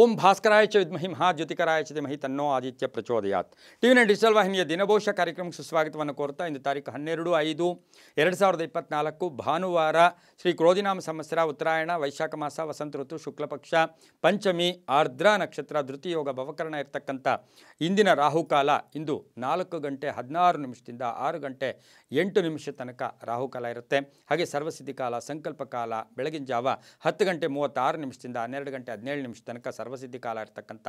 ಓಂ ಭಾಸ್ಕರಾಯ ಚ ವಿದ್ಮಹಿ ಮಹಾಜ್ಯೋತಿಕರಾಯ ಚ ಧೀಮಹಿ ತನ್ನೋ ಆದಿತ್ಯ ಪ್ರಚೋದಯಾತ್. ಟಿವಿನ ಡಿಜಿಟಲ್ ವಾಹಿನಿಯ ದಿನಭವಿಷ್ಯ ಕಾರ್ಯಕ್ರಮಕ್ಕೆ ಸುಸ್ವಾಗತವನ್ನು ಕೋರ್ತಾ ಇಂದು ತಾರೀಕು 12/5/2024 ಭಾನುವಾರ ಶ್ರೀ ಕ್ರೋಧಿನಾಮ ಸಂವತ್ಸರ ಉತ್ತರಾಯಣ ವೈಶಾಖ ಮಾಸ ವಸಂತ ಋತು ಶುಕ್ಲಪಕ್ಷ ಪಂಚಮಿ ಆರ್ದ್ರ ನಕ್ಷತ್ರ ಧೃತಿಯೋಗ ಭವಕರಣ ಇರತಕ್ಕಂಥ ಇಂದಿನ ರಾಹುಕಾಲ ಇಂದು 4 ಗಂಟೆ 16 ನಿಮಿಷದಿಂದ 6 ಗಂಟೆ 8 ನಿಮಿಷ ತನಕ ರಾಹುಕಾಲ ಇರುತ್ತೆ. ಹಾಗೆ ಸರ್ವಸಿದ್ಧಿ ಕಾಲ ಸಂಕಲ್ಪ ಕಾಲ ಬೆಳಗಿನ ಜಾವ 10 ಗಂಟೆ 36 ನಿಮಿಷದಿಂದ 12 ಗಂಟೆ 17 ನಿಮಿಷ ತನಕ ಸರ್ವಸಿದ್ಧಿ ಕಾಲ ಇರತಕ್ಕಂಥ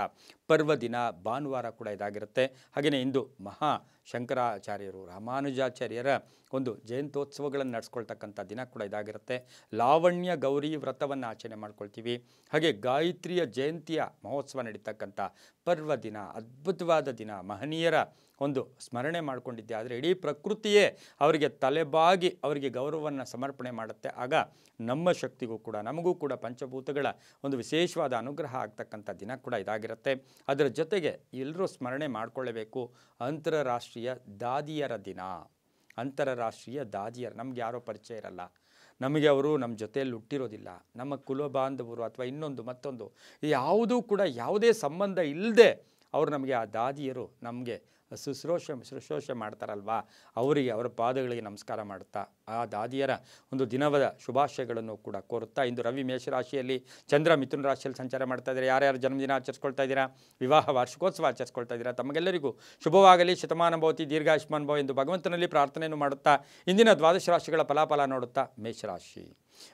ಪರ್ವದಿನ ಭಾನುವಾರ ಕೂಡ ಇದಾಗಿರುತ್ತೆ. ಹಾಗೆಯೇ ಇಂದು ಮಹಾ ಶಂಕರಾಚಾರ್ಯರು ರಾಮಾನುಜಾಚಾರ್ಯರ ಒಂದು ಜಯಂತ್ಯೋತ್ಸವಗಳನ್ನು ನಡೆಸ್ಕೊಳ್ತಕ್ಕಂಥ ದಿನ ಕೂಡ ಇದಾಗಿರುತ್ತೆ. ಲಾವಣ್ಯ ಗೌರಿ ವ್ರತವನ್ನು ಆಚರಣೆ ಮಾಡ್ಕೊಳ್ತೀವಿ. ಹಾಗೆ ಗಾಯತ್ರಿಯ ಜಯಂತಿಯ ಮಹೋತ್ಸವ ನಡೀತಕ್ಕಂಥ ಪರ್ವದಿನ, ಅದ್ಭುತವಾದ ದಿನ. ಮಹನೀಯರ ಒಂದು ಸ್ಮರಣೆ ಮಾಡಿಕೊಂಡಿದ್ದೆ ಆದರೆ ಇಡೀ ಪ್ರಕೃತಿಯೇ ಅವರಿಗೆ ತಲೆಬಾಗಿ ಅವರಿಗೆ ಗೌರವವನ್ನು ಸಮರ್ಪಣೆ ಮಾಡುತ್ತೆ. ಆಗ ನಮ್ಮ ಶಕ್ತಿಗೂ ಕೂಡ ನಮಗೂ ಕೂಡ ಪಂಚಭೂತಗಳ ಒಂದು ವಿಶೇಷವಾದ ಅನುಗ್ರಹ ಆಗ್ತಕ್ಕಂಥ ದಿನ ಕೂಡ ಇದಾಗಿರುತ್ತೆ. ಅದರ ಜೊತೆಗೆ ಎಲ್ಲರೂ ಸ್ಮರಣೆ ಮಾಡಿಕೊಳ್ಳಬೇಕು ಅಂತಾರಾಷ್ಟ್ರೀಯ ದಾದಿಯರ ದಿನ. ಅಂತಾರಾಷ್ಟ್ರೀಯ ದಾದಿಯರು ನಮ್ಗೆ ಯಾರೋ ಪರಿಚಯ ಇರಲ್ಲ, ನಮಗೆ ಅವರು ನಮ್ಮ ಜೊತೆಯಲ್ಲಿ ಹುಟ್ಟಿರೋದಿಲ್ಲ, ನಮ್ಮ ಕುಲ ಬಾಂಧವರು ಅಥವಾ ಇನ್ನೊಂದು ಮತ್ತೊಂದು ಯಾವುದೂ ಕೂಡ ಯಾವುದೇ ಸಂಬಂಧ ಇಲ್ಲದೆ ಅವರು ನಮಗೆ ಆ ದಾದಿಯರು ನಮಗೆ ಶುಶ್ರೂಷೆ ಮಾಡ್ತಾರಲ್ವ, ಅವರಿಗೆ ಅವರ ಪಾದಗಳಿಗೆ ನಮಸ್ಕಾರ ಮಾಡುತ್ತಾ ಆ ದಾದಿಯರ ಒಂದು ದಿನದ ಶುಭಾಶಯಗಳನ್ನು ಕೂಡ ಕೋರುತ್ತಾ ಇಂದು ರವಿ ಮೇಷರಾಶಿಯಲ್ಲಿ, ಚಂದ್ರ ಮಿಥುನ ರಾಶಿಯಲ್ಲಿ ಸಂಚಾರ ಮಾಡ್ತಾ ಇದ್ದಾರೆ. ಯಾರ್ಯಾರು ಜನ್ಮದಿನ ಆಚರಿಸ್ಕೊಳ್ತಾ ಇದ್ದೀರಾ, ವಿವಾಹ ವಾರ್ಷಿಕೋತ್ಸವ ಆಚರಿಸ್ಕೊಳ್ತಾ ಇದ್ದೀರಾ, ತಮಗೆಲ್ಲರಿಗೂ ಶುಭವಾಗಲಿ, ಶತಮಾನ ಭವತಿ, ದೀರ್ಘಾಯುಷ್ಮಾನ್ ಭವ ಎಂದು ಭಗವಂತನಲ್ಲಿ ಪ್ರಾರ್ಥನೆಯನ್ನು ಮಾಡುತ್ತಾ ಇಂದಿನ ದ್ವಾದಶ ರಾಶಿಗಳ ಫಲಾಫಲ ನೋಡುತ್ತಾ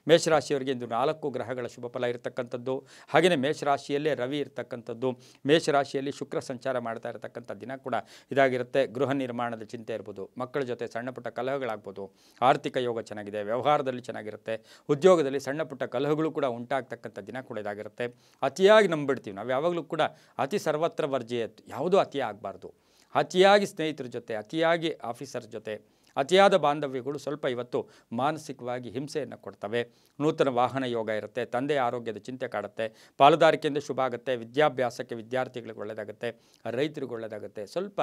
ಮೇಷರಾಶಿಯವರಿಗೆ ಇಂದು 4 ಗ್ರಹಗಳ ಶುಭ ಫಲ ಇರತಕ್ಕಂಥದ್ದು. ಹಾಗೆಯೇ ಮೇಷರಾಶಿಯಲ್ಲೇ ರವಿ ಇರತಕ್ಕಂಥದ್ದು, ಮೇಷರಾಶಿಯಲ್ಲಿ ಶುಕ್ರ ಸಂಚಾರ ಮಾಡ್ತಾ ಇರತಕ್ಕಂಥ ದಿನ ಕೂಡ ಇದಾಗಿರುತ್ತೆ. ಗೃಹ ನಿರ್ಮಾಣದ ಚಿಂತೆ ಇರ್ಬೋದು, ಮಕ್ಕಳ ಜೊತೆ ಸಣ್ಣ ಪುಟ್ಟ ಕಲಹಗಳಾಗ್ಬೋದು, ಆರ್ಥಿಕ ಯೋಗ ಚೆನ್ನಾಗಿದೆ, ವ್ಯವಹಾರದಲ್ಲಿ ಚೆನ್ನಾಗಿರುತ್ತೆ, ಉದ್ಯೋಗದಲ್ಲಿ ಸಣ್ಣ ಪುಟ್ಟ ಕಲಹಗಳು ಕೂಡ ಉಂಟಾಗ್ತಕ್ಕಂಥ ದಿನ ಕೂಡ ಇದಾಗಿರುತ್ತೆ. ಅತಿಯಾಗಿ ನಂಬಿಡ್ತೀವಿ ನಾವು ಯಾವಾಗಲೂ ಕೂಡ, ಅತಿ ಸರ್ವತ್ರ ವರ್ಜೆಯತ್ತು, ಯಾವುದೂ ಅತಿ ಆಗಬಾರ್ದು. ಅತಿಯಾಗಿ ಸ್ನೇಹಿತರ ಜೊತೆ, ಅತಿಯಾಗಿ ಆಫೀಸರ್ ಜೊತೆ ಅತಿಯಾದ ಬಾಂಧವ್ಯಗಳು ಸ್ವಲ್ಪ ಇವತ್ತು ಮಾನಸಿಕವಾಗಿ ಹಿಂಸೆಯನ್ನು ಕೊಡ್ತವೆ. ನೂತನ ವಾಹನ ಯೋಗ ಇರುತ್ತೆ, ತಂದೆಯ ಆರೋಗ್ಯದ ಚಿಂತೆ ಕಾಡುತ್ತೆ, ಪಾಲುದಾರಿಕೆಯಿಂದ ಶುಭ ಆಗುತ್ತೆ, ವಿದ್ಯಾಭ್ಯಾಸಕ್ಕೆ ವಿದ್ಯಾರ್ಥಿಗಳಿಗೆ ಒಳ್ಳೆಯದಾಗುತ್ತೆ, ರೈತರಿಗೆ ಒಳ್ಳೆಯದಾಗುತ್ತೆ. ಸ್ವಲ್ಪ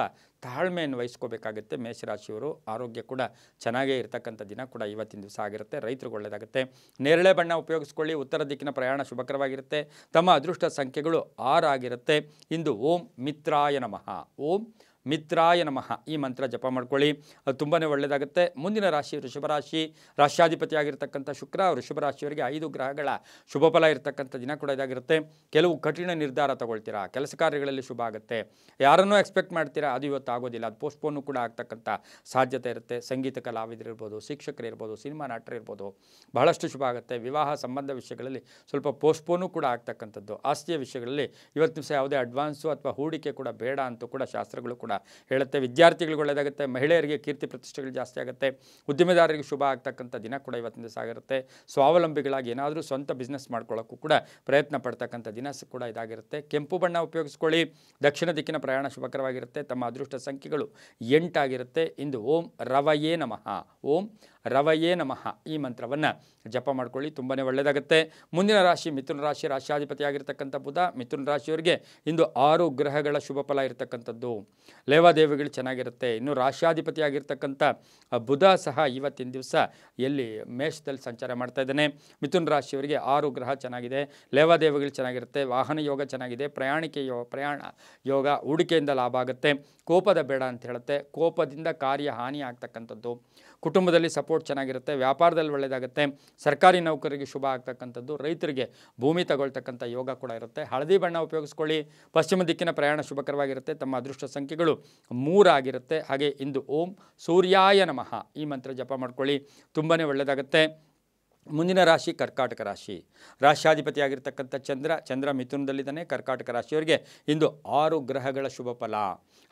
ತಾಳ್ಮೆಯನ್ನು ವಹಿಸ್ಕೋಬೇಕಾಗುತ್ತೆ. ಮೇಷರಾಶಿಯವರು ಆರೋಗ್ಯ ಕೂಡ ಚೆನ್ನಾಗೇ ಇರತಕ್ಕಂಥ ದಿನ ಕೂಡ ಇವತ್ತಿನ ದಿವಸ ಆಗಿರುತ್ತೆ. ರೈತರಿಗೆ ಒಳ್ಳೆಯದಾಗುತ್ತೆ. ನೇರಳೆ ಬಣ್ಣ ಉಪಯೋಗಿಸ್ಕೊಳ್ಳಿ. ಉತ್ತರ ದಿಕ್ಕಿನ ಪ್ರಯಾಣ ಶುಭಕರವಾಗಿರುತ್ತೆ. ತಮ್ಮ ಅದೃಷ್ಟ ಸಂಖ್ಯೆಗಳು 6 ಆಗಿರುತ್ತೆ. ಇಂದು ಓಂ ಮಿತ್ರಾಯ ನಮಃ, ಓಂ ಮಿತ್ರಾಯ ನಮಃ ಈ ಮಂತ್ರ ಜಪ ಮಾಡ್ಕೊಳ್ಳಿ, ಅದು ತುಂಬಾ ಒಳ್ಳೆಯದಾಗುತ್ತೆ. ಮುಂದಿನ ರಾಶಿ ವೃಷಭ ರಾಶಿ. ರಾಶ್ಯಾಧಿಪತಿಯಾಗಿರ್ತಕ್ಕಂಥ ಶುಕ್ರ ವೃಷಭ ರಾಶಿಯವರಿಗೆ 5 ಗ್ರಹಗಳ ಶುಭ ಫಲ ಇರತಕ್ಕಂಥ ದಿನ ಕೂಡ ಇದಾಗಿರುತ್ತೆ. ಕೆಲವು ಕಠಿಣ ನಿರ್ಧಾರ ತಗೊಳ್ತೀರಾ, ಕೆಲಸ ಕಾರ್ಯಗಳಲ್ಲಿ ಶುಭ ಆಗುತ್ತೆ. ಯಾರನ್ನೂ ಎಕ್ಸ್ಪೆಕ್ಟ್ ಮಾಡ್ತೀರಾ, ಅದು ಇವತ್ತು ಆಗೋದಿಲ್ಲ, ಅದು ಪೋಸ್ಟ್ಪೋನು ಕೂಡ ಆಗ್ತಕ್ಕಂಥ ಸಾಧ್ಯತೆ ಇರುತ್ತೆ. ಸಂಗೀತ ಕಲಾವಿದರಿರ್ಬೋದು, ಶಿಕ್ಷಕರಿರ್ಬೋದು, ಸಿನಿಮಾ ನಟರಿರ್ಬೋದು, ಬಹಳಷ್ಟು ಶುಭ ಆಗುತ್ತೆ. ವಿವಾಹ ಸಂಬಂಧ ವಿಷಯಗಳಲ್ಲಿ ಸ್ವಲ್ಪ ಪೋಸ್ಟ್ಪೋನು ಕೂಡ ಆಗ್ತಕ್ಕಂಥದ್ದು. ಆಸ್ತಿಯ ವಿಷಯಗಳಲ್ಲಿ ಇವತ್ತು ದಿವಸ ಯಾವುದೇ ಅಡ್ವಾನ್ಸು ಅಥವಾ ಹೂಡಿಕೆ ಕೂಡ ಬೇಡ ಅಂತೂ ಕೂಡ ಶಾಸ್ತ್ರಗಳು ಕೂಡ ಹೇಳುತ್ತೆ. ವಿದ್ಯಾರ್ಥಿಗಳಿಗೆ ಒಳ್ಳೆಯದಾಗುತ್ತೆ. ಮಹಿಳೆಯರಿಗೆ ಕೀರ್ತಿ ಪ್ರತಿಷ್ಠೆಗಳು ಜಾಸ್ತಿ ಆಗುತ್ತೆ. ಉದ್ಯಮಿದಾರರಿಗೆ ಶುಭ ಆಗ್ತಕ್ಕಂಥ ದಿನ ಕೂಡ ಇವತ್ತಿನ ದಿವಸ ಆಗಿರುತ್ತೆ. ಸ್ವಾವಲಂಬಿಗಳಾಗಿ ಏನಾದರೂ ಸ್ವಂತ ಬಿಸ್ನೆಸ್ ಮಾಡ್ಕೊಳ್ಳೋಕ್ಕೂ ಕೂಡ ಪ್ರಯತ್ನ ಪಡ್ತಕ್ಕಂಥ ದಿನ ಕೂಡ ಇದಾಗಿರುತ್ತೆ. ಕೆಂಪು ಬಣ್ಣ ಉಪಯೋಗಿಸ್ಕೊಳ್ಳಿ. ದಕ್ಷಿಣ ದಿಕ್ಕಿನ ಪ್ರಯಾಣ ಶುಭಕರವಾಗಿರುತ್ತೆ. ತಮ್ಮ ಅದೃಷ್ಟ ಸಂಖ್ಯೆಗಳು 8 ಆಗಿರುತ್ತೆ. ಇಂದು ಓಂ ರವಯೇ ನಮಃ, ಓಂ ರವಯೇ ನಮಃ ಈ ಮಂತ್ರವನ್ನು ಜಪ ಮಾಡ್ಕೊಳ್ಳಿ, ತುಂಬಾ ಒಳ್ಳೆಯದಾಗುತ್ತೆ. ಮುಂದಿನ ರಾಶಿ ಮಿಥುನ ರಾಶಿ. ರಾಶ್ಯಾಧಿಪತಿಯಾಗಿರ್ತಕ್ಕಂಥ ಬುಧ. ಮಿಥುನ ರಾಶಿಯವರಿಗೆ ಇಂದು 6 ಗ್ರಹಗಳ ಶುಭ ಫಲ ಇರತಕ್ಕಂಥದ್ದು. ಲೇವಾದೇವಿಗಳು ಚೆನ್ನಾಗಿರುತ್ತೆ. ಇನ್ನು ರಾಶ್ಯಾಧಿಪತಿಯಾಗಿರ್ತಕ್ಕಂಥ ಬುಧ ಸಹ ಇವತ್ತಿನ ದಿವಸ ಎಲ್ಲಿ ಮೇಷದಲ್ಲಿ ಸಂಚಾರ ಮಾಡ್ತಾ ಇದ್ದಾನೆ. ಮಿಥುನ ರಾಶಿಯವರಿಗೆ 6 ಗ್ರಹ ಚೆನ್ನಾಗಿದೆ. ಲೇವಾದೇವಿಗಳು ಚೆನ್ನಾಗಿರುತ್ತೆ. ವಾಹನ ಯೋಗ ಚೆನ್ನಾಗಿದೆ. ಪ್ರಯಾಣ ಯೋಗ, ಹೂಡಿಕೆಯಿಂದ ಲಾಭ ಆಗುತ್ತೆ. ಕೋಪದ ಬೇಡ ಅಂತ ಹೇಳುತ್ತೆ. ಕೋಪದಿಂದ ಕಾರ್ಯ ಹಾನಿ ಆಗ್ತಕ್ಕಂಥದ್ದು. ಕುಟುಂಬದಲ್ಲಿ ಸಪೋರ್ಟ್ ಚೆನ್ನಾಗಿರುತ್ತೆ. ವ್ಯಾಪಾರದಲ್ಲಿ ಒಳ್ಳೆಯದಾಗುತ್ತೆ. ಸರ್ಕಾರಿ ನೌಕರರಿಗೆ ಶುಭ ಆಗ್ತಕ್ಕಂಥದ್ದು. ರೈತರಿಗೆ ಭೂಮಿ ತಗೊಳ್ತಕ್ಕಂಥ ಯೋಗ ಕೂಡ ಇರುತ್ತೆ. ಹಳದಿ ಬಣ್ಣ ಉಪಯೋಗಿಸ್ಕೊಳ್ಳಿ. ಪಶ್ಚಿಮ ದಿಕ್ಕಿನ ಪ್ರಯಾಣ ಶುಭಕರವಾಗಿರುತ್ತೆ. ತಮ್ಮ ಅದೃಷ್ಟ ಸಂಖ್ಯೆಗಳು 3 ಆಗಿರುತ್ತೆ. ಹಾಗೆ ಇಂದು ಓಂ ಸೂರ್ಯಾಯ ನಮಃ ಈ ಮಂತ್ರ ಜಪ ಮಾಡ್ಕೊಳ್ಳಿ, ತುಂಬಾ ಒಳ್ಳೆಯದಾಗುತ್ತೆ. ಮುಂದಿನ ರಾಶಿ ಕರ್ಕಾಟಕ ರಾಶಿ. ರಾಶ್ಯಾಧಿಪತಿಯಾಗಿರ್ತಕ್ಕಂಥ ಚಂದ್ರ ಮಿಥುನದಲ್ಲಿದ್ದಾನೆ. ಕರ್ಕಾಟಕ ರಾಶಿಯವರಿಗೆ ಇಂದು 6 ಗ್ರಹಗಳ ಶುಭ ಫಲ.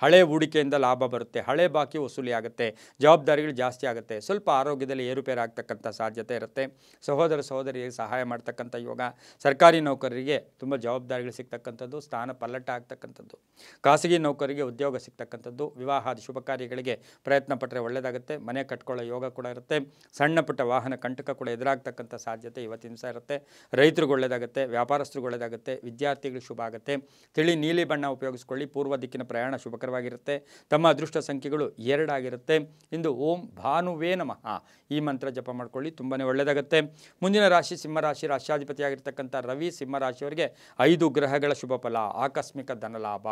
ಹಳೆ ಹೂಡಿಕೆಯಿಂದ ಲಾಭ ಬರುತ್ತೆ. ಹಳೆ ಬಾಕಿ ವಸೂಲಿ ಆಗುತ್ತೆ. ಜವಾಬ್ದಾರಿಗಳು ಜಾಸ್ತಿ ಆಗುತ್ತೆ. ಸ್ವಲ್ಪ ಆರೋಗ್ಯದಲ್ಲಿ ಏರುಪೇರು ಆಗ್ತಕ್ಕಂಥ ಸಾಧ್ಯತೆ ಇರುತ್ತೆ. ಸಹೋದರ ಸಹೋದರಿಯರಿಗೆ ಸಹಾಯ ಮಾಡ್ತಕ್ಕಂಥ ಯೋಗ. ಸರ್ಕಾರಿ ನೌಕರರಿಗೆ ತುಂಬ ಜವಾಬ್ದಾರಿಗಳು ಸಿಗ್ತಕ್ಕಂಥದ್ದು. ಸ್ಥಾನ ಪಲ್ಲಟ ಆಗ್ತಕ್ಕಂಥದ್ದು. ಖಾಸಗಿ ನೌಕರಿಗೆ ಉದ್ಯೋಗ ಸಿಗ್ತಕ್ಕಂಥದ್ದು. ವಿವಾಹಾದಿ ಶುಭ ಕಾರ್ಯಗಳಿಗೆ ಪ್ರಯತ್ನ ಪಟ್ಟರೆ ಒಳ್ಳೆಯದಾಗುತ್ತೆ. ಮನೆ ಕಟ್ಕೊಳ್ಳೋ ಯೋಗ ಕೂಡ ಇರುತ್ತೆ. ಸಣ್ಣ ಪುಟ್ಟ ವಾಹನ ಕಂಟಕ ಕೂಡ ಎದುರಾಗ್ತಕ್ಕಂಥ ಆಗ್ತಕ್ಕಂಥ ಸಾಧ್ಯತೆ ಇವತ್ತಿನ ದಿವಸ ಇರುತ್ತೆ. ರೈತರಿಗೆ ಒಳ್ಳೆಯದಾಗುತ್ತೆ, ವ್ಯಾಪಾರಸ್ಥರಿಗೆ ಒಳ್ಳೆಯದಾಗುತ್ತೆ, ವಿದ್ಯಾರ್ಥಿಗಳಿಗೆ ಶುಭ ಆಗುತ್ತೆ. ತಿಳಿ ನೀಲಿ ಬಣ್ಣ ಉಪಯೋಗಿಸ್ಕೊಳ್ಳಿ. ಪೂರ್ವ ದಿಕ್ಕಿನ ಪ್ರಯಾಣ ಶುಭಕರವಾಗಿರುತ್ತೆ. ತಮ್ಮ ಅದೃಷ್ಟ ಸಂಖ್ಯೆಗಳು 2 ಆಗಿರುತ್ತೆ. ಇಂದು ಓಂ ಭಾನುವೇ ನಮಃ ಈ ಮಂತ್ರ ಜಪ ಮಾಡ್ಕೊಳ್ಳಿ, ತುಂಬಾ ಒಳ್ಳೆಯದಾಗುತ್ತೆ. ಮುಂದಿನ ರಾಶಿ ಸಿಂಹರಾಶಿ. ರಾಶ್ಯಾಧಿಪತಿಯಾಗಿರ್ತಕ್ಕಂಥ ರವಿ ಸಿಂಹರಾಶಿಯವರಿಗೆ 5 ಗ್ರಹಗಳ ಶುಭ ಫಲ. ಆಕಸ್ಮಿಕ ಧನಲಾಭ,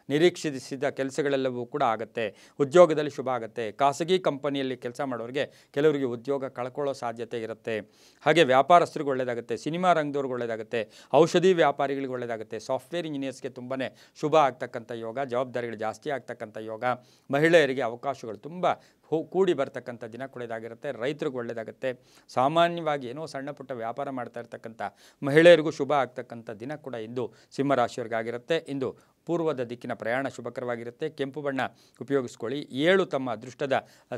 ನಿರೀಕ್ಷಿಸಿದ ಕೆಲಸಗಳೆಲ್ಲವೂ ಕೂಡ ಆಗುತ್ತೆ. ಉದ್ಯೋಗದಲ್ಲಿ ಶುಭ ಆಗುತ್ತೆ. ಖಾಸಗಿ ಕಂಪನಿಯಲ್ಲಿ ಕೆಲಸ ಮಾಡೋರಿಗೆ ಕೆಲವರಿಗೆ ಉದ್ಯೋಗ ಕಳ್ಕೊಳ್ಳೋ ಸಾಧ್ಯತೆ ಇರುತ್ತೆ. ಹಾಗೆ ವ್ಯಾಪಾರಸ್ಥರಿಗೆ ಒಳ್ಳೆಯದಾಗುತ್ತೆ. ಸಿನಿಮಾ ರಂಗದವ್ರಿಗೆ ಒಳ್ಳೆಯದಾಗುತ್ತೆ. ಔಷಧಿ ವ್ಯಾಪಾರಿಗಳಿಗೆ ಒಳ್ಳೆಯದಾಗುತ್ತೆ. ಸಾಫ್ಟ್ವೇರ್ ಇಂಜಿನಿಯರ್ಸ್ಗೆ ತುಂಬಾ ಶುಭ ಆಗ್ತಕ್ಕಂಥ ಯೋಗ. ಜವಾಬ್ದಾರಿಗಳು ಜಾಸ್ತಿ ಆಗ್ತಕ್ಕಂಥ ಯೋಗ. ಮಹಿಳೆಯರಿಗೆ ಅವಕಾಶಗಳು ತುಂಬ ಕೂಡಿ ಬರ್ತಕ್ಕಂಥ ದಿನ ಕೂಡ ಇದಾಗಿರುತ್ತೆ. ರೈತರಿಗೆ ಒಳ್ಳೆಯದಾಗುತ್ತೆ. ಸಾಮಾನ್ಯವಾಗಿ ಏನೋ ಸಣ್ಣ ಪುಟ್ಟ ವ್ಯಾಪಾರ ಮಾಡ್ತಾ ಇರ್ತಕ್ಕಂಥ ಮಹಿಳೆಯರಿಗೂ ಶುಭ ಆಗ್ತಕ್ಕಂಥ ದಿನ ಕೂಡ ಇಂದು ಸಿಂಹರಾಶಿಯವರಿಗಾಗಿರುತ್ತೆ. ಇಂದು ಪೂರ್ವದ ದಿಕ್ಕಿನ ಪ್ರಯಾಣ ಶುಭಕರವಾಗಿರುತ್ತೆ. ಕೆಂಪು ಬಣ್ಣ ಉಪಯೋಗಿಸ್ಕೊಳ್ಳಿ. 7 ತಮ್ಮ ಅದೃಷ್ಟದ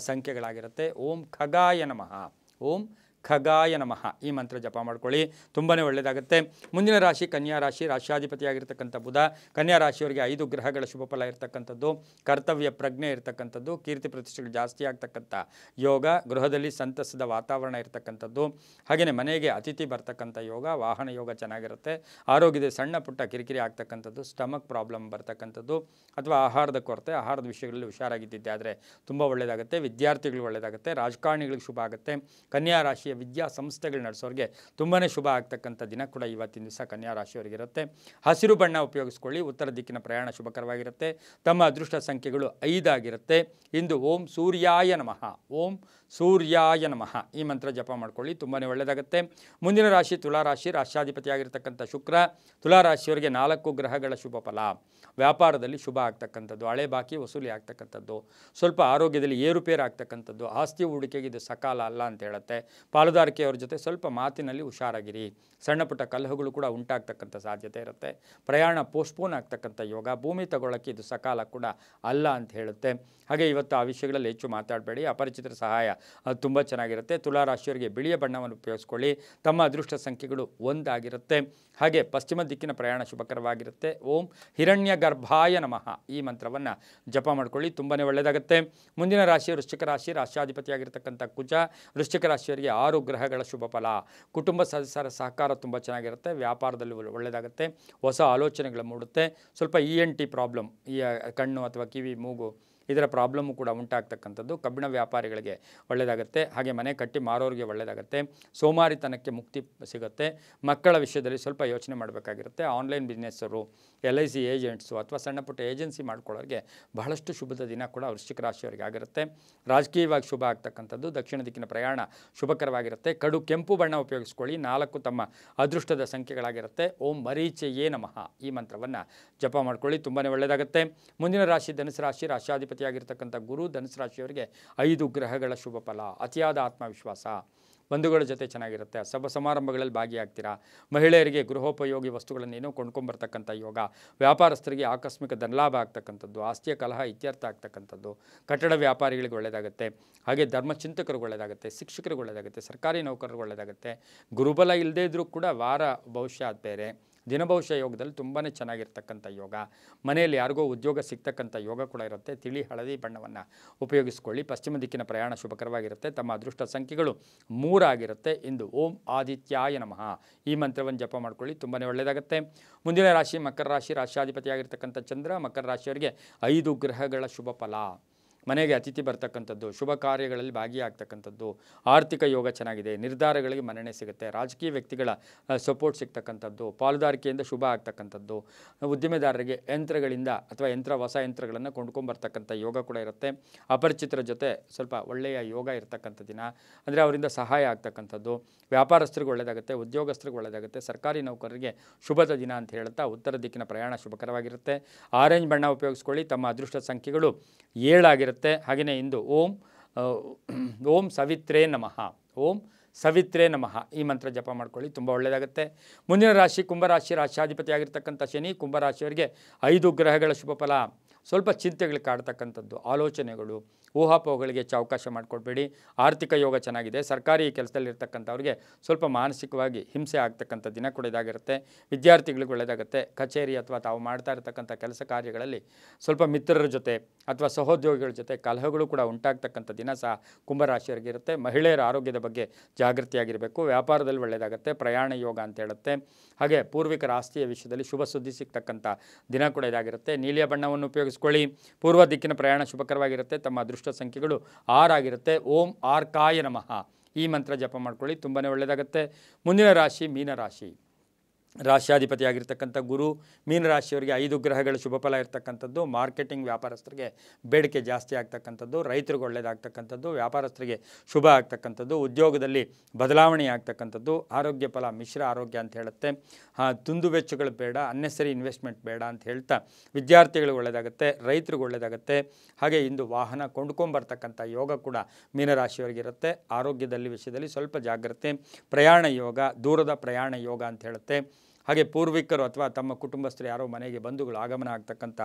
ಸಂಖ್ಯೆಗಳಾಗಿರುತ್ತೆ. ಓಂ ಖಗಾಯ ನಮಃ. ಓಂ ಖಗಾಯ ನಮಃ ಈ ಮಂತ್ರ ಜಪ ಮಾಡ್ಕೊಳ್ಳಿ, ತುಂಬಾ ಒಳ್ಳೆಯದಾಗುತ್ತೆ. ಮುಂದಿನ ರಾಶಿ ಕನ್ಯಾ ರಾಶಿ. ರಾಶ್ಯಾಧಿಪತಿಯಾಗಿರ್ತಕ್ಕಂಥ ಬುಧ. ಕನ್ಯಾ ರಾಶಿಯವರಿಗೆ 5 ಗ್ರಹಗಳ ಶುಭ ಫಲ ಇರತಕ್ಕಂಥದ್ದು. ಕರ್ತವ್ಯ ಪ್ರಜ್ಞೆ ಇರತಕ್ಕಂಥದ್ದು. ಕೀರ್ತಿ ಪ್ರತಿಷ್ಠೆಗಳು ಜಾಸ್ತಿ ಆಗ್ತಕ್ಕಂಥ ಯೋಗ. ಗೃಹದಲ್ಲಿ ಸಂತಸದ ವಾತಾವರಣ ಇರತಕ್ಕಂಥದ್ದು. ಹಾಗೆಯೇ ಮನೆಗೆ ಅತಿಥಿ ಬರ್ತಕ್ಕಂಥ ಯೋಗ. ವಾಹನ ಯೋಗ ಚೆನ್ನಾಗಿರುತ್ತೆ. ಆರೋಗ್ಯದ ಸಣ್ಣ ಪುಟ್ಟ ಕಿರಿಕಿರಿ ಆಗ್ತಕ್ಕಂಥದ್ದು, ಸ್ಟಮಕ್ ಪ್ರಾಬ್ಲಮ್ ಬರ್ತಕ್ಕಂಥದ್ದು ಅಥವಾ ಆಹಾರದ ಕೊರತೆ, ಆಹಾರದ ವಿಷಯಗಳಲ್ಲಿ ಹುಷಾರಾಗಿದ್ದಿದ್ದೆ ಆದರೆ ತುಂಬ ಒಳ್ಳೆಯದಾಗುತ್ತೆ. ವಿದ್ಯಾರ್ಥಿಗಳು ಒಳ್ಳೆಯದಾಗುತ್ತೆ. ರಾಜಕಾರಣಿಗಳಿಗೆ ಶುಭ ಆಗುತ್ತೆ. ಕನ್ಯಾ ರಾಶಿಯ ವಿದ್ಯಾ ಸಂಸ್ಥೆಗಳು ನಡೆಸೋರಿಗೆ ತುಂಬಾ ಶುಭ ಆಗ್ತಕ್ಕಂಥ ದಿನ ಕೂಡ ಇವತ್ತಿನ ದಿವಸ ಕನ್ಯಾ ರಾಶಿಯವರಿಗಿರುತ್ತೆ. ಹಸಿರು ಬಣ್ಣ ಉಪಯೋಗಿಸ್ಕೊಳ್ಳಿ. ಉತ್ತರ ದಿಕ್ಕಿನ ಪ್ರಯಾಣ ಶುಭಕರವಾಗಿರುತ್ತೆ. ತಮ್ಮ ಅದೃಷ್ಟ ಸಂಖ್ಯೆಗಳು 5 ಆಗಿರುತ್ತೆ. ಇಂದು ಓಂ ಸೂರ್ಯಾಯ ನಮಃ. ಓಂ ಸೂರ್ಯಾಯ ನಮಃ ಈ ಮಂತ್ರ ಜಪ ಮಾಡ್ಕೊಳ್ಳಿ, ತುಂಬಾ ಒಳ್ಳೆಯದಾಗುತ್ತೆ. ಮುಂದಿನ ರಾಶಿ ತುಲಾರಾಶಿ. ರಾಶ್ಯಾಧಿಪತಿಯಾಗಿರ್ತಕ್ಕಂಥ ಶುಕ್ರ. ತುಲಾರಾಶಿಯವರಿಗೆ 4 ಗ್ರಹಗಳ ಶುಭ ಫಲ. ವ್ಯಾಪಾರದಲ್ಲಿ ಶುಭ ಆಗ್ತಕ್ಕಂಥದ್ದು. ಹಳೆ ಬಾಕಿ ವಸೂಲಿ ಆಗ್ತಕ್ಕಂಥದ್ದು. ಸ್ವಲ್ಪ ಆರೋಗ್ಯದಲ್ಲಿ ಏರುಪೇರು ಆಗ್ತಕ್ಕಂಥದ್ದು. ಆಸ್ತಿ ಹೂಡಿಕೆಗೆ ಇದು ಸಕಾಲ ಅಲ್ಲ ಅಂತ ಹೇಳುತ್ತೆ. ಪಾಲುದಾರಿಕೆಯವರ ಜೊತೆ ಸ್ವಲ್ಪ ಮಾತಿನಲ್ಲಿ ಹುಷಾರಾಗಿರಿ. ಸಣ್ಣ ಪುಟ್ಟ ಕಲಹಗಳು ಕೂಡ ಉಂಟಾಗ್ತಕ್ಕಂಥ ಸಾಧ್ಯತೆ ಇರುತ್ತೆ. ಪ್ರಯಾಣ ಪೋಸ್ಟ್ಪೋನ್ ಆಗ್ತಕ್ಕಂಥ ಯೋಗ. ಭೂಮಿ ತಗೊಳ್ಳೋಕ್ಕೆ ಇದು ಸಕಾಲ ಕೂಡ ಅಲ್ಲ ಅಂತ ಹೇಳುತ್ತೆ. ಹಾಗೆ ಇವತ್ತು ಆ ವಿಷಯಗಳಲ್ಲಿ ಹೆಚ್ಚು ಮಾತಾಡಬೇಡಿ. ಅಪರಿಚಿತರ ಸಹಾಯ ಅದು ತುಂಬ ಚೆನ್ನಾಗಿರುತ್ತೆ. ತುಲಾರಾಶಿಯವರಿಗೆ ಬಿಳಿಯ ಬಣ್ಣವನ್ನು ಉಪಯೋಗಿಸ್ಕೊಳ್ಳಿ. ತಮ್ಮ ಅದೃಷ್ಟ ಸಂಖ್ಯೆಗಳು 1 ಆಗಿರುತ್ತೆ. ಹಾಗೆ ಪಶ್ಚಿಮ ದಿಕ್ಕಿನ ಪ್ರಯಾಣ ಶುಭಕರವಾಗಿರುತ್ತೆ. ಓಂ ಹಿರಣ್ಯ ಗರ್ಭಾಯ ನಮಃ ಈ ಮಂತ್ರವನ್ನು ಜಪ ಮಾಡ್ಕೊಳ್ಳಿ, ತುಂಬಾ ಒಳ್ಳೆಯದಾಗುತ್ತೆ. ಮುಂದಿನ ರಾಶಿ ವೃಶ್ಚಿಕ ರಾಶಿ. ರಾಶ್ಯಾಧಿಪತಿಯಾಗಿರ್ತಕ್ಕಂಥ ಕುಜ. ವೃಶ್ಚಿಕ ರಾಶಿಯವರಿಗೆ 6 ಗ್ರಹಗಳ ಶುಭ ಫಲ. ಕುಟುಂಬ ಸದಸ್ಯರ ಸಹಕಾರ ತುಂಬ ಚೆನ್ನಾಗಿರುತ್ತೆ. ವ್ಯಾಪಾರದಲ್ಲಿ ಒಳ್ಳೆಯದಾಗುತ್ತೆ. ಹೊಸ ಆಲೋಚನೆಗಳು ಮೂಡುತ್ತೆ. ಸ್ವಲ್ಪ ENT ಪ್ರಾಬ್ಲಮ್, ಈ ಕಣ್ಣು ಅಥವಾ ಕಿವಿ ಮೂಗು ಇದರ ಪ್ರಾಬ್ಲಮ್ಮು ಕೂಡ ಉಂಟಾಗ್ತಕ್ಕಂಥದ್ದು. ಕಬ್ಬಿಣ ವ್ಯಾಪಾರಿಗಳಿಗೆ ಒಳ್ಳೆಯದಾಗುತ್ತೆ. ಹಾಗೆ ಮನೆ ಕಟ್ಟಿ ಮಾರೋರಿಗೆ ಒಳ್ಳೆಯದಾಗುತ್ತೆ. ಸೋಮಾರಿತನಕ್ಕೆ ಮುಕ್ತಿ ಸಿಗುತ್ತೆ. ಮಕ್ಕಳ ವಿಷಯದಲ್ಲಿ ಸ್ವಲ್ಪ ಯೋಚನೆ ಮಾಡಬೇಕಾಗಿರುತ್ತೆ. ಆನ್ಲೈನ್ ಬಿಸ್ನೆಸ್ಸರು, LIC ಏಜೆಂಟ್ಸು ಅಥವಾ ಸಣ್ಣ ಪುಟ್ಟ ಏಜೆನ್ಸಿ ಮಾಡ್ಕೊಳ್ಳೋರಿಗೆ ಬಹಳಷ್ಟು ಶುಭದ ದಿನ ಕೂಡ ವೃಶ್ಚಿಕ ರಾಶಿಯವರಿಗೆ ಆಗಿರುತ್ತೆ. ರಾಜಕೀಯವಾಗಿ ಶುಭ ಆಗ್ತಕ್ಕಂಥದ್ದು. ದಕ್ಷಿಣ ದಿಕ್ಕಿನ ಪ್ರಯಾಣ ಶುಭಕರವಾಗಿರುತ್ತೆ. ಕಡು ಕೆಂಪು ಬಣ್ಣ ಉಪಯೋಗಿಸ್ಕೊಳ್ಳಿ. 4 ತಮ್ಮ ಅದೃಷ್ಟದ ಸಂಖ್ಯೆಗಳಾಗಿರುತ್ತೆ. ಓಂ ಮರೀಚಯೇ ನಮಃ ಈ ಮಂತ್ರವನ್ನು ಜಪ ಮಾಡ್ಕೊಳ್ಳಿ, ತುಂಬಾ ಒಳ್ಳೆಯದಾಗುತ್ತೆ. ಮುಂದಿನ ರಾಶಿ ಧನುಸು ರಾಶಿ. ರಾಶ್ಯಾಧಿಪತಿಯಾಗಿರ್ತಕ್ಕಂಥ ಗುರು. ಧನುಸು ರಾಶಿಯವರಿಗೆ 5 ಗ್ರಹಗಳ ಶುಭ ಫಲ. ಅತಿಯಾದ ಆತ್ಮವಿಶ್ವಾಸ. ಬಂಧುಗಳ ಜೊತೆ ಚೆನ್ನಾಗಿರುತ್ತೆ. ಸಭಾ ಸಮಾರಂಭಗಳಲ್ಲಿ ಭಾಗಿಯಾಗ್ತೀರಾ. ಮಹಿಳೆಯರಿಗೆ ಗೃಹೋಪಯೋಗಿ ವಸ್ತುಗಳನ್ನು ಏನೋ ಕೊಂಡ್ಕೊಂಬರ್ತಕ್ಕಂಥ ಯೋಗ. ವ್ಯಾಪಾರಸ್ಥರಿಗೆ ಆಕಸ್ಮಿಕ ಧನಲಾಭ ಆಗ್ತಕ್ಕಂಥದ್ದು. ಆಸ್ತಿಯ ಕಲಹ ಇತ್ಯರ್ಥ ಆಗ್ತಕ್ಕಂಥದ್ದು. ಕಟ್ಟಡ ವ್ಯಾಪಾರಿಗಳಿಗೆ ಒಳ್ಳೆಯದಾಗುತ್ತೆ. ಹಾಗೆ ಧರ್ಮಚಿಂತಕರಿಗೆ ಒಳ್ಳೆಯದಾಗುತ್ತೆ. ಶಿಕ್ಷಕರಿಗೆ ಒಳ್ಳೆಯದಾಗುತ್ತೆ. ಸರ್ಕಾರಿ ನೌಕರರಿಗೆ ಒಳ್ಳೆಯದಾಗುತ್ತೆ. ಗುರುಬಲ ಇಲ್ಲದೇ ಇದ್ದರೂ ಕೂಡ ವಾರ ಭವಿಷ್ಯ ಬೇರೆ, ದಿನಭವಿಷ್ಯ ಯೋಗದಲ್ಲಿ ತುಂಬಾ ಚೆನ್ನಾಗಿರ್ತಕ್ಕಂಥ ಯೋಗ. ಮನೆಯಲ್ಲಿ ಯಾರಿಗೋ ಉದ್ಯೋಗ ಸಿಗ್ತಕ್ಕಂಥ ಯೋಗ ಕೂಡ ಇರುತ್ತೆ. ತಿಳಿ ಹಳದಿ ಬಣ್ಣವನ್ನು ಉಪಯೋಗಿಸ್ಕೊಳ್ಳಿ. ಪಶ್ಚಿಮ ದಿಕ್ಕಿನ ಪ್ರಯಾಣ ಶುಭಕರವಾಗಿರುತ್ತೆ. ತಮ್ಮ ಅದೃಷ್ಟ ಸಂಖ್ಯೆಗಳು 3 ಆಗಿರುತ್ತೆ. ಇಂದು ಓಂ ಆದಿತ್ಯಾಯ ನಮಃ ಈ ಮಂತ್ರವನ್ನು ಜಪ ಮಾಡ್ಕೊಳ್ಳಿ, ತುಂಬಾ ಒಳ್ಳೆಯದಾಗುತ್ತೆ. ಮುಂದಿನ ರಾಶಿ ಮಕರ ರಾಶಿ. ರಾಶ್ಯಾಧಿಪತಿಯಾಗಿರ್ತಕ್ಕಂಥ ಚಂದ್ರ. ಮಕರ ರಾಶಿಯವರಿಗೆ 5 ಗ್ರಹಗಳ ಶುಭ ಫಲ. ಮನೆಗೆ ಅತಿಥಿ ಬರ್ತಕ್ಕಂಥದ್ದು. ಶುಭ ಕಾರ್ಯಗಳಲ್ಲಿ ಭಾಗಿಯಾಗ್ತಕ್ಕಂಥದ್ದು. ಆರ್ಥಿಕ ಯೋಗ ಚೆನ್ನಾಗಿದೆ. ನಿರ್ಧಾರಗಳಿಗೆ ಮನ್ನಣೆ ಸಿಗುತ್ತೆ. ರಾಜಕೀಯ ವ್ಯಕ್ತಿಗಳ ಸಪೋರ್ಟ್ ಸಿಗ್ತಕ್ಕಂಥದ್ದು. ಪಾಲುದಾರಿಕೆಯಿಂದ ಶುಭ ಆಗ್ತಕ್ಕಂಥದ್ದು. ಉದ್ದಿಮೆದಾರರಿಗೆ ಯಂತ್ರಗಳಿಂದ ಅಥವಾ ಹೊಸ ಯಂತ್ರಗಳನ್ನು ಕೊಂಡ್ಕೊಂಬರ್ತಕ್ಕಂಥ ಯೋಗ ಕೂಡ ಇರುತ್ತೆ. ಅಪರಿಚಿತರ ಜೊತೆ ಸ್ವಲ್ಪ ಒಳ್ಳೆಯ ಯೋಗ ಇರತಕ್ಕಂಥ ದಿನ, ಅಂದರೆ ಅವರಿಂದ ಸಹಾಯ ಆಗ್ತಕ್ಕಂಥದ್ದು. ವ್ಯಾಪಾರಸ್ಥರಿಗೆ ಒಳ್ಳೆಯದಾಗುತ್ತೆ. ಉದ್ಯೋಗಸ್ಥರಿಗೆ ಒಳ್ಳೆಯದಾಗುತ್ತೆ. ಸರ್ಕಾರಿ ನೌಕರರಿಗೆ ಶುಭದ ದಿನ ಅಂತ ಹೇಳುತ್ತಾ ಉತ್ತರ ದಿಕ್ಕಿನ ಪ್ರಯಾಣ ಶುಭಕರವಾಗಿರುತ್ತೆ. ಆರೆಂಜ್ ಬಣ್ಣ ಉಪಯೋಗಿಸ್ಕೊಳ್ಳಿ. ತಮ್ಮ ಅದೃಷ್ಟ ಸಂಖ್ಯೆಗಳು 7 ಆಗಿರುತ್ತೆ. ಹಾಗೆಯೇ ಇಂದು ಓಂ ಸವಿತ್ರೇ ನಮಃ. ಓಂ ಸವಿತ್ರೇ ನಮಃ ಈ ಮಂತ್ರ ಜಪ ಮಾಡ್ಕೊಳ್ಳಿ, ತುಂಬ ಒಳ್ಳೆಯದಾಗುತ್ತೆ. ಮುಂದಿನ ರಾಶಿ ಕುಂಭರಾಶಿ. ರಾಶ್ಯಾಧಿಪತಿಯಾಗಿರ್ತಕ್ಕಂಥ ಶನಿ. ಕುಂಭರಾಶಿಯವರಿಗೆ 5 ಗ್ರಹಗಳ ಶುಭ ಫಲ. ಸ್ವಲ್ಪ ಚಿಂತೆಗಳು ಕಾಡ್ತಕ್ಕಂಥದ್ದು, ಆಲೋಚನೆಗಳು, ಊಹಾಪೋಹಗಳಿಗೆ ಅವಕಾಶ ಮಾಡಿಕೊಡ್ಬೇಡಿ. ಆರ್ಥಿಕ ಯೋಗ ಚೆನ್ನಾಗಿದೆ. ಸರ್ಕಾರಿ ಕೆಲಸದಲ್ಲಿರ್ತಕ್ಕಂಥವ್ರಿಗೆ ಸ್ವಲ್ಪ ಮಾನಸಿಕವಾಗಿ ಹಿಂಸೆ ಆಗ್ತಕ್ಕಂಥ ದಿನ ಕೂಡ ಇದಾಗಿರುತ್ತೆ. ವಿದ್ಯಾರ್ಥಿಗಳಿಗೆ ಒಳ್ಳೆಯದಾಗುತ್ತೆ. ಕಚೇರಿ ಅಥವಾ ತಾವು ಮಾಡ್ತಾ ಇರತಕ್ಕಂಥ ಕೆಲಸ ಕಾರ್ಯಗಳಲ್ಲಿ ಸ್ವಲ್ಪ ಮಿತ್ರರ ಜೊತೆ ಅಥವಾ ಸಹೋದ್ಯೋಗಿಗಳ ಜೊತೆ ಕಲಹಗಳು ಕೂಡ ಉಂಟಾಗ್ತಕ್ಕಂಥ ದಿನ ಸಹ ಕುಂಭರಾಶಿಯವರಿಗೆ ಇರುತ್ತೆ. ಮಹಿಳೆಯರ ಆರೋಗ್ಯದ ಬಗ್ಗೆ ಜಾಗೃತಿಯಾಗಿರಬೇಕು. ವ್ಯಾಪಾರದಲ್ಲಿ ಒಳ್ಳೆಯದಾಗುತ್ತೆ. ಪ್ರಯಾಣ ಯೋಗ ಅಂತ ಹೇಳುತ್ತೆ. ಹಾಗೆ ಪೂರ್ವಿಕರ ಆಸ್ತಿಯ ವಿಷಯದಲ್ಲಿ ಶುಭ ಸುದ್ದಿ ಸಿಗ್ತಕ್ಕಂಥ ದಿನ ಕೂಡ ಇದಾಗಿರುತ್ತೆ. ನೀಲಿಯ ಬಣ್ಣವನ್ನು ಉಪಯೋಗಿಸ್ಕೊಳ್ಳಿ. ಪೂರ್ವ ದಿಕ್ಕಿನ ಪ್ರಯಾಣ ಶುಭಕರವಾಗಿರುತ್ತೆ. ತಮ್ಮ ಅದೃಷ್ಟ ಸಂಖ್ಯೆಗಳು 6 ಆಗಿರುತ್ತೆ. ಓಂ ಆರ್ಕಾಯ ನಮಃ ಈ ಮಂತ್ರ ಜಪ ಮಾಡ್ಕೊಳ್ಳಿ, ತುಂಬಾ ಒಳ್ಳೆಯದಾಗುತ್ತೆ. ಮುಂದಿನ ರಾಶಿ ಮೀನರಾಶಿ. ರಾಶ್ಯಾಧಿಪತಿಯಾಗಿರ್ತಕ್ಕಂಥ ಗುರು ಮೀನರಾಶಿಯವರಿಗೆ 5 ಗ್ರಹಗಳ ಶುಭ ಫಲ ಇರ್ತಕ್ಕಂಥದ್ದು. ಮಾರ್ಕೆಟಿಂಗ್ ವ್ಯಾಪಾರಸ್ಥರಿಗೆ ಬೇಡಿಕೆ ಜಾಸ್ತಿ ಆಗ್ತಕ್ಕಂಥದ್ದು, ರೈತರಿಗೆ ಒಳ್ಳೆಯದಾಗ್ತಕ್ಕಂಥದ್ದು, ವ್ಯಾಪಾರಸ್ಥರಿಗೆ ಶುಭ ಆಗ್ತಕ್ಕಂಥದ್ದು, ಉದ್ಯೋಗದಲ್ಲಿ ಬದಲಾವಣೆ ಆಗ್ತಕ್ಕಂಥದ್ದು. ಆರೋಗ್ಯ ಫಲ ಮಿಶ್ರ ಆರೋಗ್ಯ ಅಂತ ಹೇಳುತ್ತೆ. ದುಂದು ವೆಚ್ಚಗಳು ಬೇಡ, ಅನ್ನೆಸರಿ ಇನ್ವೆಸ್ಟ್ಮೆಂಟ್ ಬೇಡ ಅಂತ ಹೇಳ್ತಾ ವಿದ್ಯಾರ್ಥಿಗಳಿಗೆ ಒಳ್ಳೆಯದಾಗುತ್ತೆ, ರೈತರಿಗೆ ಒಳ್ಳೆಯದಾಗುತ್ತೆ. ಹಾಗೆ ಇಂದು ವಾಹನ ಕೊಂಡ್ಕೊಂಬರ್ತಕ್ಕಂಥ ಯೋಗ ಕೂಡ ಮೀನರಾಶಿಯವರಿಗಿರುತ್ತೆ. ಆರೋಗ್ಯದಲ್ಲಿ ವಿಷಯದಲ್ಲಿ ಸ್ವಲ್ಪ ಜಾಗ್ರತೆ. ಪ್ರಯಾಣ ಯೋಗ, ದೂರದ ಪ್ರಯಾಣ ಯೋಗ ಅಂತ ಹೇಳುತ್ತೆ. ಹಾಗೆ ಪೂರ್ವಿಕರು ಅಥವಾ ತಮ್ಮ ಕುಟುಂಬಸ್ಥರು ಯಾರೋ ಮನೆಗೆ ಬಂಧುಗಳು ಆಗಮನ ಆಗ್ತಕ್ಕಂಥ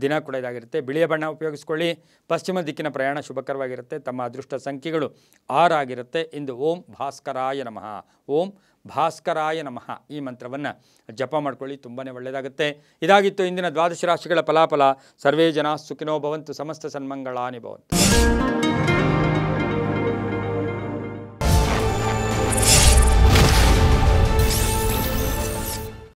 ದಿನ ಕೂಡ ಇದಾಗಿರುತ್ತೆ. ಬಿಳಿಯ ಬಣ್ಣ ಉಪಯೋಗಿಸ್ಕೊಳ್ಳಿ. ಪಶ್ಚಿಮ ದಿಕ್ಕಿನ ಪ್ರಯಾಣ ಶುಭಕರವಾಗಿರುತ್ತೆ. ತಮ್ಮ ಅದೃಷ್ಟ ಸಂಖ್ಯೆಗಳು 6 ಆಗಿರುತ್ತೆ. ಇಂದು ಓಂ ಭಾಸ್ಕರಾಯ ನಮಃ, ಓಂ ಭಾಸ್ಕರಾಯ ನಮಃ ಈ ಮಂತ್ರವನ್ನು ಜಪ ಮಾಡ್ಕೊಳ್ಳಿ, ತುಂಬಾ ಒಳ್ಳೆಯದಾಗುತ್ತೆ. ಇದಾಗಿತ್ತು ಇಂದಿನ ದ್ವಾದಶ ರಾಶಿಗಳ ಫಲಾಫಲ. ಸರ್ವೇ ಜನ ಸುಖಿನೋ ಭವಂತು, ಸಮಸ್ತ ಸನ್ಮಂಗಳಾನಿ ಭವಂತು.